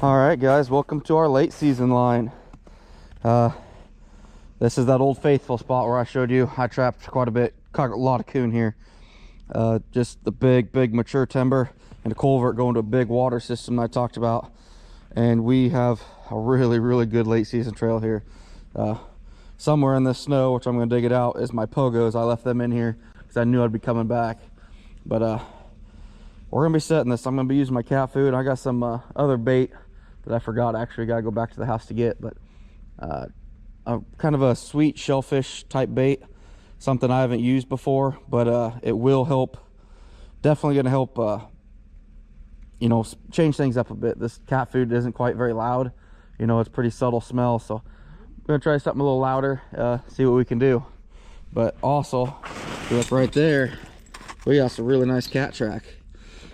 All right, guys, welcome to our late season line. This is that Old Faithful spot where I showed you I trapped quite a bit, caught a lot of coon here. Just the big mature timber and a culvert going to a big water system I talked about. And we have a really good late season trail here. Somewhere in this snow, which I'm going to dig it out, is my pogos. I left them in here because I knew I'd be coming back. But we're going to be setting this. I'm going to be using my cat food. I got some other bait that I forgot. Actually, got to go back to the house to get. But kind of a sweet shellfish type bait. Something I haven't used before, but it will help. Definitely going to help, you know, change things up a bit. This cat food isn't quite very loud. You know, it's pretty subtle smell. So I'm going to try something a little louder, see what we can do. But also, look right there, we got some really nice cat track.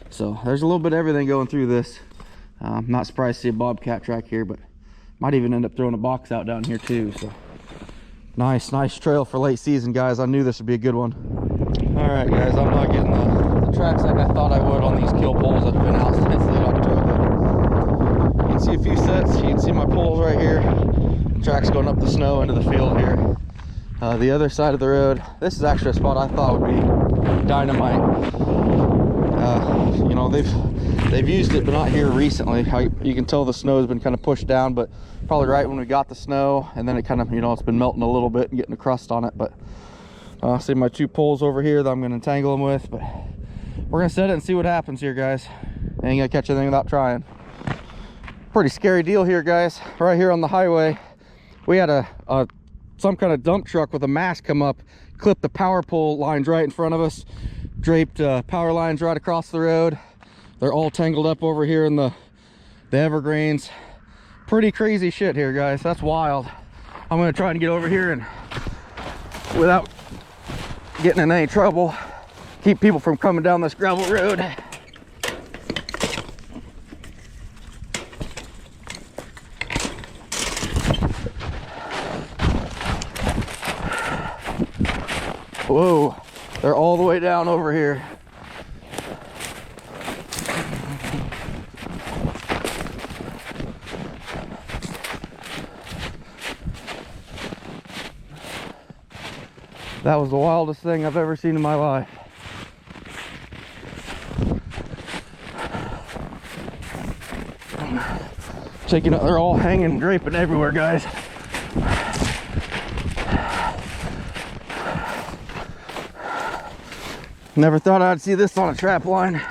So there's a little bit of everything going through this. I'm not surprised to see a bobcat track here, but might even end up throwing a box out down here too. So nice trail for late season, guys. I knew this would be a good one. All right, guys, I'm not getting the tracks like I thought I would on these kill poles that have been out since late October. You can see a few sets. You can see my poles right here. The tracks going up the snow into the field here. The other side of the road, this is actually a spot I thought would be dynamite. You know, they've used it, but not here recently. You can tell the snow has been kind of pushed down, but probably right when we got the snow, and then it kind of, you know, it's been melting a little bit and getting a crust on it. But see my two poles over here that I'm going to entangle them with. But we're going to set it and see what happens here, guys. Ain't going to catch anything without trying. Pretty scary deal here, guys. Right here on the highway, we had some kind of dump truck with a mast come up, clip the power pole lines right in front of us, draped power lines right across the road. They're all tangled up over here in the evergreens. Pretty crazy shit here, guys. That's wild. I'm gonna try and get over here and, without getting in any trouble, keep people from coming down this gravel road. Whoa, they're all the way down over here. That was the wildest thing I've ever seen in my life. Checking out, they're all hanging, draping everywhere, guys. Never thought I'd see this on a trap line.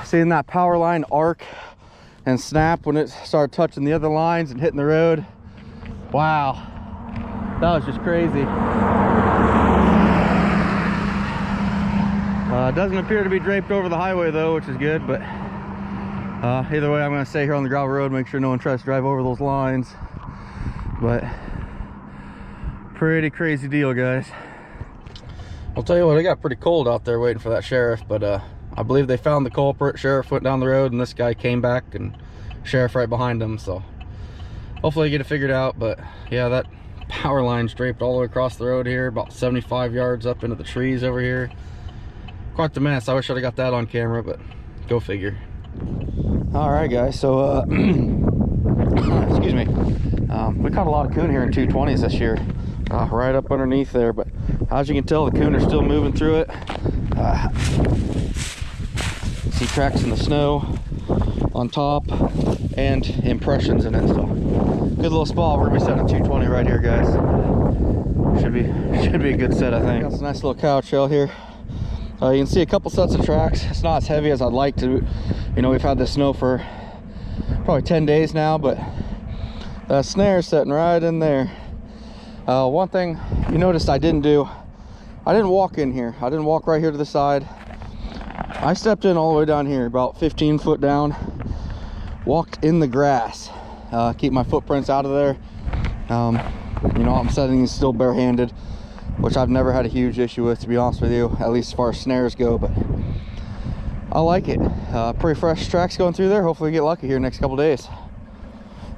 Seeing that power line arc and snap when it started touching the other lines and hitting the road. Wow, that was just crazy. It doesn't appear to be draped over the highway though, which is good, but either way, I'm going to stay here on the gravel road, make sure no one tries to drive over those lines. But pretty crazy deal, guys. I'll tell you what, it got pretty cold out there waiting for that sheriff, but I believe they found the culprit. Sheriff went down the road and this guy came back, and sheriff right behind him. So hopefully get it figured out. But yeah, that power line's draped all the way across the road here, about 75 yards up into the trees over here. Quite the mess. I wish I'd have got that on camera, but go figure. All right, guys, so excuse me, we caught a lot of coon here in 220s this year, right up underneath there. But as you can tell, the coon are still moving through it. See tracks in the snow on top and impressions in it. So good little spot. We're gonna be setting 220 right here, guys. Should be a good set, I think. Got some nice little cow trail here. You can see a couple sets of tracks. It's not as heavy as I'd like to. You know, we've had this snow for probably 10 days now, but that snare's sitting right in there. One thing you noticed I didn't do, I didn't walk in here. I didn't walk right here to the side. I stepped in all the way down here, about 15 foot down, walked in the grass, keep my footprints out of there. You know, I'm setting these still barehanded, which I've never had a huge issue with, to be honest with you, at least as far as snares go. But I like it. Pretty fresh tracks going through there. Hopefully we get lucky here next couple days.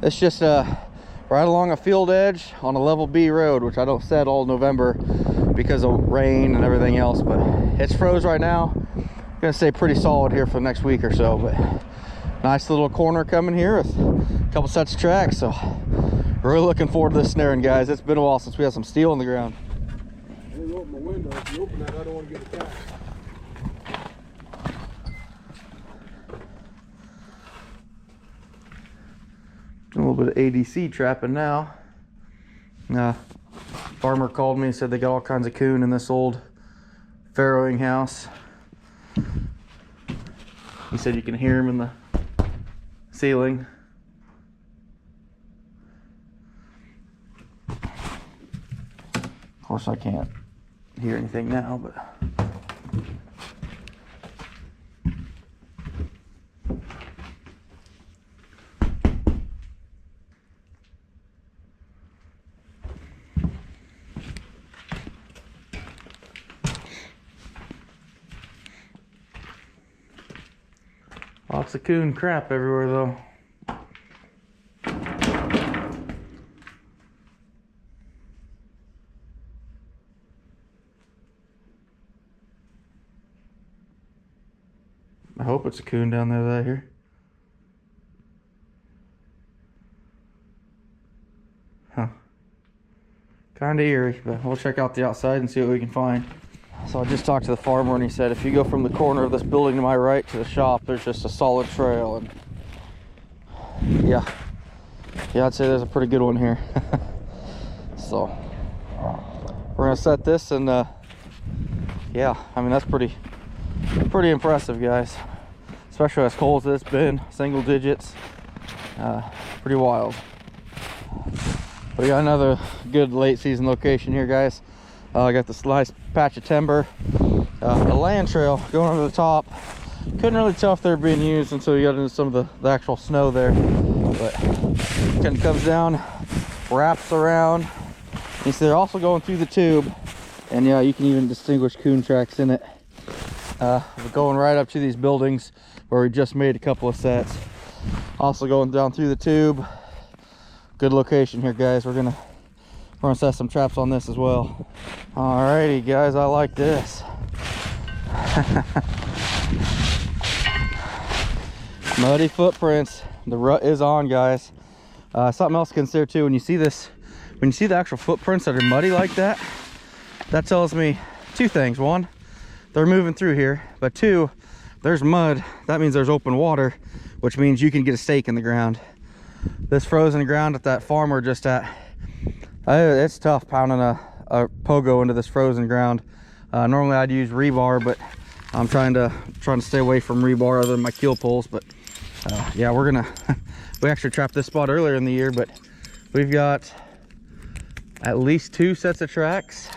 It's just right along a field edge on a level B road, which I don't set all November, because of rain and everything else, but it's froze right now. Gonna stay pretty solid here for the next week or so, but nice little corner coming here with a couple sets of tracks. So really looking forward to this snaring, guys. It's been a while since we had some steel on the ground. I didn't open my window. If you open that, I don't want to get attacked. A little bit of ADC trapping now. Farmer called me and said they got all kinds of coon in this old farrowing house. He said you can hear them in the ceiling. Of course I can't hear anything now, but lots of coon crap everywhere though. I hope it's a coon down there that I hear. Huh. Kinda eerie, but we'll check out the outside and see what we can find. So I just talked to the farmer and he said if you go from the corner of this building to my right to the shop, there's just a solid trail. And yeah, I'd say there's a pretty good one here. So we're gonna set this and yeah, I mean that's pretty impressive, guys, especially as cold as it's been. Single digits, pretty wild. We got another good late season location here, guys. I got this nice patch of timber, a land trail going over the top. Couldn't really tell if they were being used until you got into some of the actual snow there, but kind of comes down, wraps around. You see they're also going through the tube, and yeah, you can even distinguish coon tracks in it. We're going right up to these buildings where we just made a couple of sets. Also going down through the tube. Good location here, guys. We're gonna set some traps on this as well. Alrighty, guys, I like this. Muddy footprints. The rut is on, guys. Something else to consider too, when you see this, when you see the actual footprints that are muddy like that, that tells me two things. One, they're moving through here, but two, there's mud. That means there's open water, which means you can get a stake in the ground. This frozen ground that farmer just at, it's tough pounding a pogo into this frozen ground. Normally I'd use rebar, but I'm trying to stay away from rebar other than my keel poles. But yeah, we're gonna we actually trapped this spot earlier in the year, but we've got at least 2 sets of tracks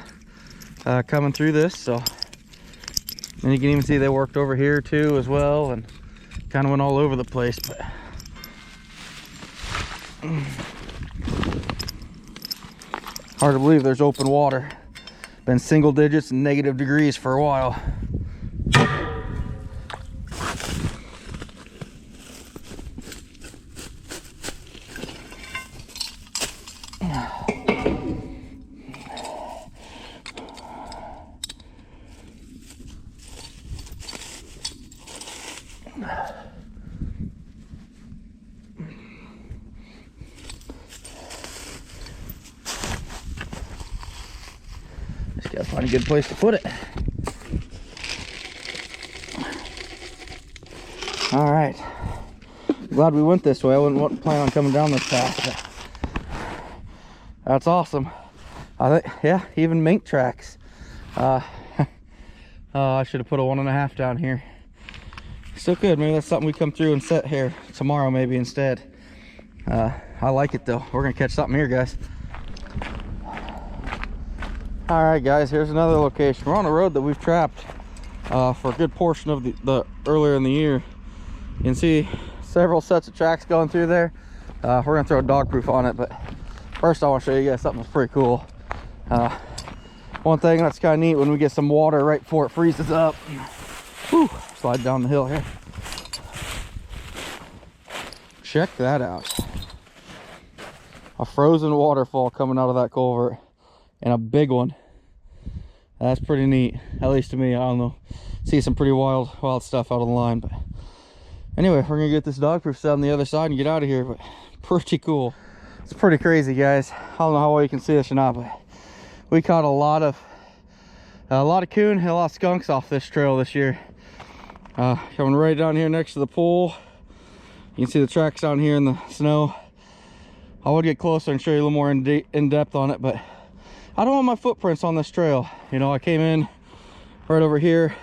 coming through this. So, and you can even see they worked over here too as well, and kind of went all over the place. But hard to believe there's open water. Been single digits and negative degrees for a while. Just gotta find a good place to put it. All right, glad we went this way. I wouldn't plan on coming down this path. That's awesome. I think, yeah, even mink tracks. I should have put a 1.5 down here. Still good. Maybe that's something we come through and set here tomorrow maybe instead. I like it though. We're gonna catch something here, guys. All right, guys, here's another location. We're on a road that we've trapped for a good portion of the earlier in the year. You can see several sets of tracks going through there. We're gonna throw a dog proof on it, but first I want to show you guys something that's pretty cool. One thing that's kind of neat, when we get some water right before it freezes up. Whew, slide down the hill here. Check that out. A frozen waterfall coming out of that culvert, and a big one. That's pretty neat, at least to me. I don't know, see some pretty wild stuff out on the line. But anyway, we're gonna get this dog proof set on the other side and get out of here. But pretty cool. It's pretty crazy, guys. I don't know how well you can see this or not, but we caught a lot of coon and a lot of skunks off this trail this year. Coming right down here next to the pool. You can see the tracks down here in the snow. I would get closer and show you a little more in depth on it, but I don't want my footprints on this trail. You know, I came in right over here,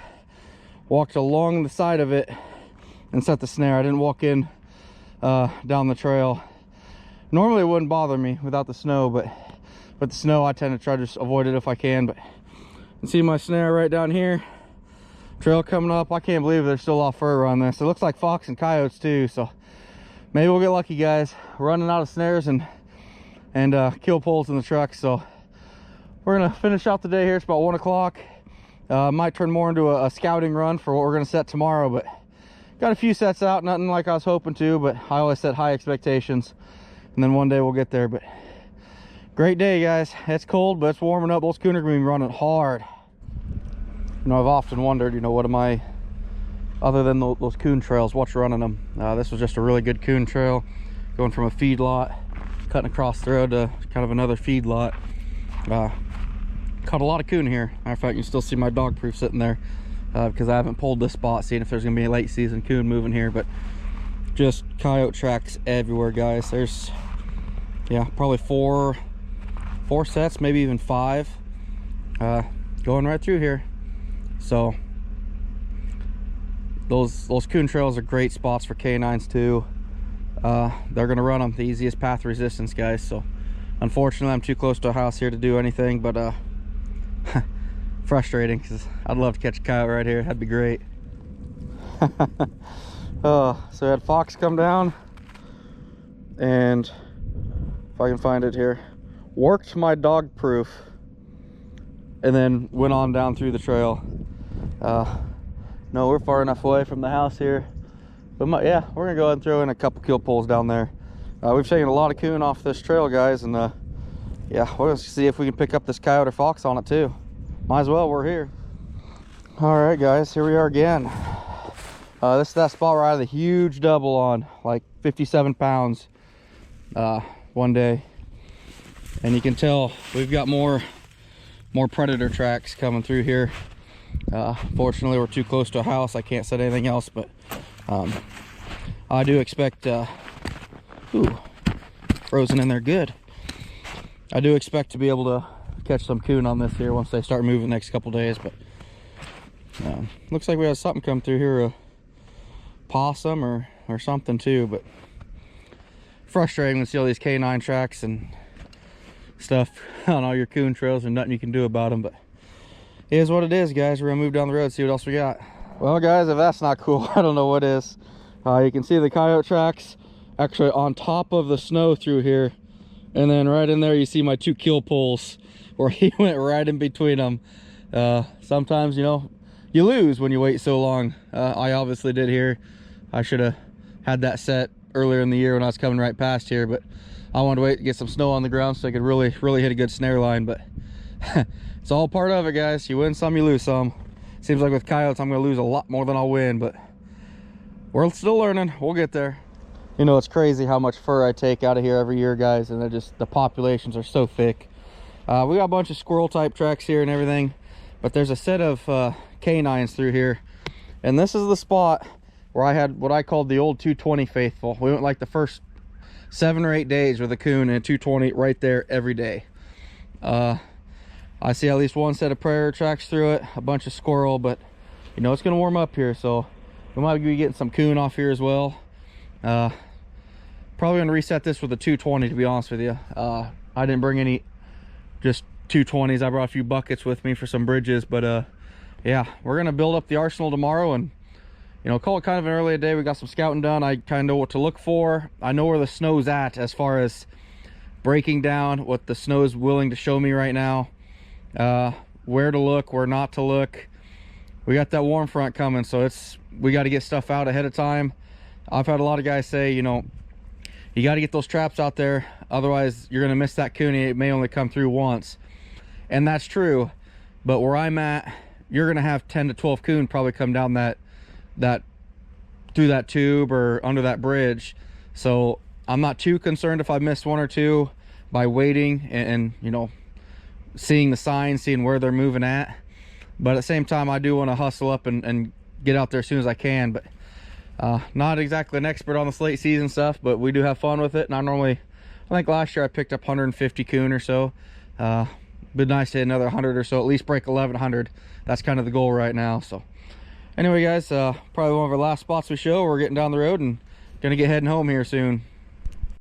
walked along the side of it, and set the snare. I didn't walk in down the trail. Normally it wouldn't bother me without the snow, but with the snow I tend to try to just avoid it if I can. But you can see my snare right down here. Trail coming up. I can't believe there's still a lot of fur around this. It looks like fox and coyotes too, so maybe we'll get lucky, guys, running out of snares and kill poles in the truck. So we're gonna finish out the day here. It's about 1 o'clock. Might turn more into a scouting run for what we're gonna set tomorrow, but got a few sets out. Nothing like I was hoping to, but I always set high expectations, and then one day we'll get there. But great day, guys. It's cold, but it's warming up. Those coon are gonna be running hard. You know, I've often wondered, you know, what am I, other than those coon trails, what's running them? This was just a really good coon trail, going from a feed lot, cutting across the road to kind of another feed lot. Caught a lot of coon here. Matter of fact, you can still see my dog proof sitting there because I haven't pulled this spot, seeing if there's gonna be a late season coon moving here. But just coyote tracks everywhere, guys. There's, yeah, probably four sets, maybe even 5, going right through here. So those coon trails are great spots for canines too. They're gonna run them, the easiest path resistance, guys. So unfortunately I'm too close to a house here to do anything, but frustrating, because I'd love to catch a coyote right here. That'd be great. So we had fox come down, and if I can find it here, worked my dog proof, and then went on down through the trail. No, we're far enough away from the house here, but yeah, we're gonna go ahead and throw in a couple kill poles down there. We've taken a lot of coon off this trail, guys, and yeah, we're gonna see if we can pick up this coyote or fox on it too. Might as well, we're here. All right, guys, here we are again. This is that spot where I had a huge double on, like 57 pounds one day, and you can tell we've got more predator tracks coming through here. Fortunately, we're too close to a house. I can't set anything else, but I do expect ooh, frozen in there good. I do expect to be able to catch some coon on this here once they start moving the next couple days. But looks like we have something come through here, a possum or something too. But frustrating to see all these canine tracks and stuff on all your coon trails and nothing you can do about them. But it is what it is, guys. We're gonna move down the road, see what else we got. Well, guys, if that's not cool, I don't know what is. You can see the coyote tracks actually on top of the snow through here, and then right in there you see my 2 kill poles where he went right in between them. Sometimes, you know, you lose when you wait so long. I obviously did here. I should have had that set earlier in the year when I was coming right past here, but I wanted to wait to get some snow on the ground so I could really hit a good snare line. But it's all part of it, guys. You win some, you lose some. Seems like with coyotes I'm gonna lose a lot more than I'll win, but we're still learning. We'll get there. You know, it's crazy how much fur I take out of here every year, guys, and the populations are so thick. We got a bunch of squirrel type tracks here and everything, but there's a set of canines through here, and this is the spot where I had what I called the old 220 faithful. We went like the first 7 or 8 days with a coon and a 220 right there every day. I see at least one set of prairie tracks through it, a bunch of squirrel, but you know, it's gonna warm up here, so we might be getting some coon off here as well. Probably gonna reset this with a 220, to be honest with you. I didn't bring any just 220s. I brought a few buckets with me for some bridges, but yeah, we're gonna build up the arsenal tomorrow and, you know, call it kind of an early day. We got some scouting done. I kind of know what to look for. I know where the snow's at as far as breaking down what the snow is willing to show me right now. Where to look, where not to look. We got that warm front coming, so we got to get stuff out ahead of time. I've had a lot of guys say, you know, you got to get those traps out there, otherwise you're gonna miss that coon. It may only come through once, and that's true. But where I'm at, you're gonna have 10 to 12 coon probably come down that through that tube or under that bridge. So I'm not too concerned if I missed one or two by waiting and you know, seeing the signs, seeing where they're moving at. But at the same time, I do want to hustle up and get out there as soon as I can. But not exactly an expert on the late season stuff, but we do have fun with it. And I think last year I picked up 150 coon or so. Been nice to hit another 100 or so, at least break 1100. That's kind of the goal right now. So anyway, guys, probably one of our last spots we show. We're getting down the road and gonna get heading home here soon.